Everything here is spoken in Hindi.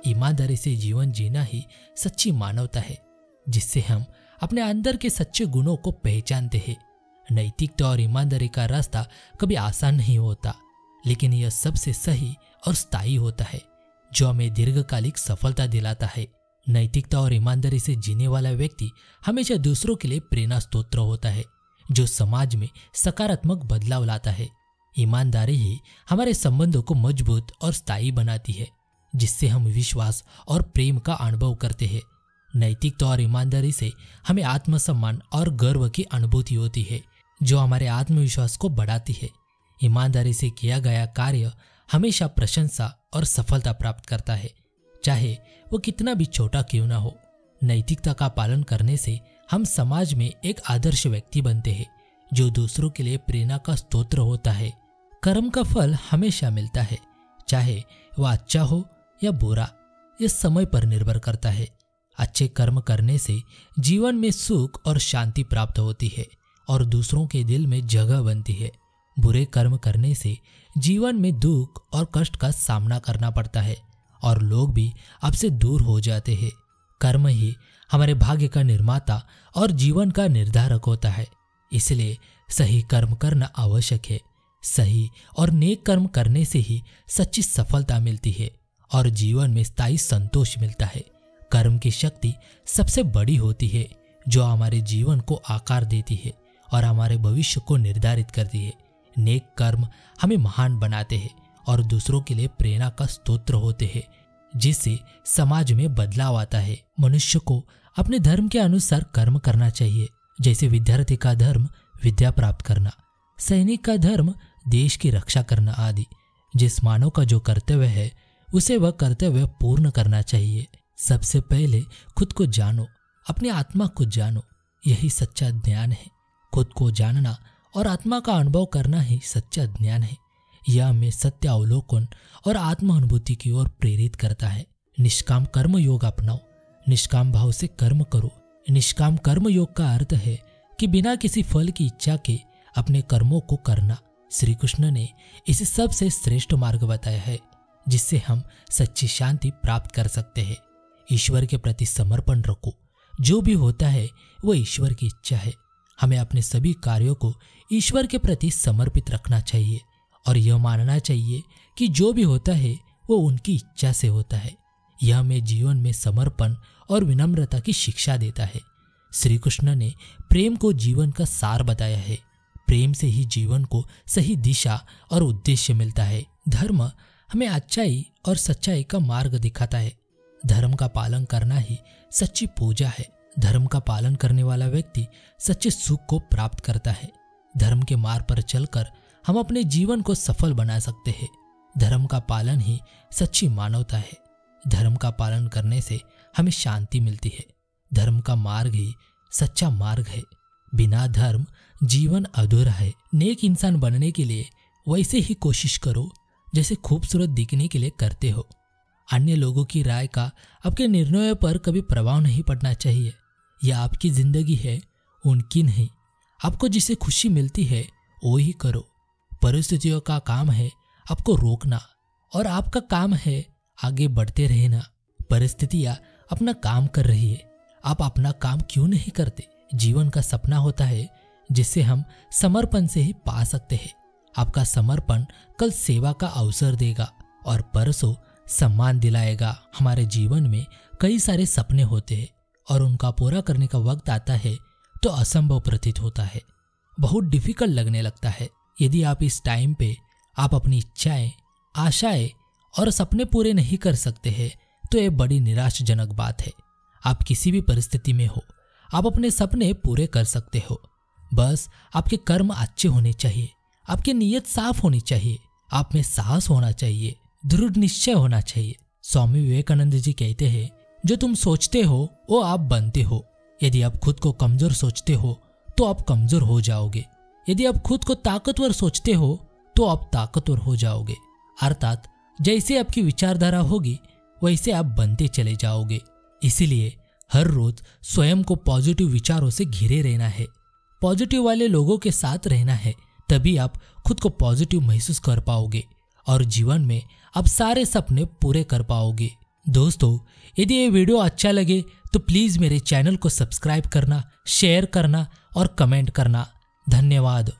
ईमानदारी से जीवन जीना ही सच्ची मानवता है, जिससे हम अपने अंदर के सच्चे गुणों को पहचानते हैं। नैतिकता और ईमानदारी का रास्ता कभी आसान नहीं होता, लेकिन यह सबसे सही और स्थायी होता है, जो हमें दीर्घकालिक सफलता दिलाता है। नैतिकता और ईमानदारी से जीने वाला व्यक्ति हमेशा दूसरों के लिए प्रेरणा स्रोत होता है, जो समाज में सकारात्मक बदलाव लाता है। ईमानदारी ही हमारे संबंधों को मजबूत और स्थायी बनाती है, जिससे हम विश्वास और प्रेम का अनुभव करते हैं। नैतिकता और ईमानदारी से हमें आत्मसम्मान और गर्व की अनुभूति होती है, जो हमारे आत्मविश्वास को बढ़ाती है। ईमानदारी से किया गया कार्य हमेशा प्रशंसा और सफलता प्राप्त करता है, चाहे वो कितना भी छोटा क्यों ना हो। नैतिकता का पालन करने से हम समाज में एक आदर्श व्यक्ति बनते हैं, जो दूसरों के लिए प्रेरणा का स्रोत होता है। कर्म का फल हमेशा मिलता है, चाहे वह अच्छा हो या बुरा, यह समय पर निर्भर करता है। अच्छे कर्म करने से जीवन में सुख और शांति प्राप्त होती है और दूसरों के दिल में जगह बनती है। बुरे कर्म करने से जीवन में दुख और कष्ट का सामना करना पड़ता है और लोग भी आपसे दूर हो जाते हैं। कर्म ही हमारे भाग्य का निर्माता और जीवन का निर्धारक होता है, इसलिए सही कर्म करना आवश्यक है। सही और नेक कर्म करने से ही सच्ची सफलता मिलती है और जीवन में स्थायी संतोष मिलता है। कर्म की शक्ति सबसे बड़ी होती है, जो हमारे जीवन को आकार देती है और हमारे भविष्य को निर्धारित करती है। नेक कर्म हमें महान बनाते हैं और दूसरों के लिए प्रेरणा का स्रोत होते हैं, जिससे समाज में बदलाव आता है। मनुष्य को अपने धर्म के अनुसार कर्म करना चाहिए, जैसे विद्यार्थी का धर्म विद्या प्राप्त करना, सैनिक का धर्म देश की रक्षा करना आदि। जिस मानव का जो कर्तव्य है, उसे वह कर्तव्य पूर्ण करना चाहिए। सबसे पहले खुद को जानो, अपनी आत्मा को जानो, यही सच्चा ज्ञान है। खुद को जानना और आत्मा का अनुभव करना ही सच्चा ज्ञान है। यह हमें सत्य अवलोकन और आत्म अनुभूति की ओर प्रेरित करता है। निष्काम कर्म योग अपनाओ, निष्काम भाव से कर्म करो। निष्काम कर्म योग का अर्थ है कि बिना किसी फल की इच्छा के अपने कर्मों को करना। श्री कृष्ण ने इसे सबसे श्रेष्ठ मार्ग बताया है, जिससे हम सच्ची शांति प्राप्त कर सकते हैं। ईश्वर के प्रति समर्पण रखो, जो भी होता है वो ईश्वर की इच्छा है। हमें अपने सभी कार्यों को ईश्वर के प्रति समर्पित रखना चाहिए और यह मानना चाहिए कि जो भी होता है वो उनकी इच्छा से होता है। यह हमें जीवन में समर्पण और विनम्रता की शिक्षा देता है। श्री कृष्ण ने प्रेम को जीवन का सार बताया है। प्रेम से ही जीवन को सही दिशा और उद्देश्य मिलता है। धर्म हमें अच्छाई और सच्चाई का मार्ग दिखाता है। धर्म का पालन करना ही सच्ची पूजा है। धर्म का पालन करने वाला व्यक्ति सच्चे सुख को प्राप्त करता है। धर्म के मार्ग पर चलकर हम अपने जीवन को सफल बना सकते हैं। धर्म का पालन ही सच्ची मानवता है। धर्म का पालन करने से हमें शांति मिलती है। धर्म का मार्ग ही सच्चा मार्ग है। बिना धर्म जीवन अधूरा है। नेक इंसान बनने के लिए वैसे ही कोशिश करो जैसे खूबसूरत दिखने के लिए करते हो। अन्य लोगों की राय का आपके निर्णयों पर कभी प्रभाव नहीं पड़ना चाहिए। यह आपकी जिंदगी है, उनकी नहीं। आपको जिसे खुशी मिलती है वो ही करो। परिस्थितियों का काम है आपको रोकना और आपका काम है आगे बढ़ते रहना। परिस्थितियां अपना काम कर रही है, आप अपना काम क्यों नहीं करते? जीवन का सपना होता है जिसे हम समर्पण से ही पा सकते हैं। आपका समर्पण कल सेवा का अवसर देगा और परसों सम्मान दिलाएगा। हमारे जीवन में कई सारे सपने होते हैं और उनका पूरा करने का वक्त आता है तो असंभव प्रतीत होता है, बहुत डिफिकल्ट लगने लगता है। यदि आप इस टाइम पे आप अपनी इच्छाएं, आशाएं और सपने पूरे नहीं कर सकते हैं तो ये बड़ी निराशाजनक बात है। आप किसी भी परिस्थिति में हो, आप अपने सपने पूरे कर सकते हो। बस आपके कर्म अच्छे होने चाहिए, आपकी नीयत साफ होनी चाहिए, आप में साहस होना चाहिए, दृढ़ निश्चय होना चाहिए। स्वामी विवेकानंद जी कहते हैं, जो तुम सोचते हो वो आप बनते हो। यदि आप खुद को कमजोर सोचते हो तो आप कमजोर हो जाओगे। यदि आप खुद को ताकतवर सोचते हो तो आप ताकतवर हो जाओगे। अर्थात जैसे आपकी विचारधारा होगी वैसे आप बनते चले जाओगे। इसीलिए हर रोज स्वयं को पॉजिटिव विचारों से घिरे रहना है, पॉजिटिव वाले लोगों के साथ रहना है। तभी आप खुद को पॉजिटिव महसूस कर पाओगे और जीवन में आप सारे सपने पूरे कर पाओगे। दोस्तों, यदि ये वीडियो अच्छा लगे तो प्लीज़ मेरे चैनल को सब्सक्राइब करना, शेयर करना और कमेंट करना। धन्यवाद।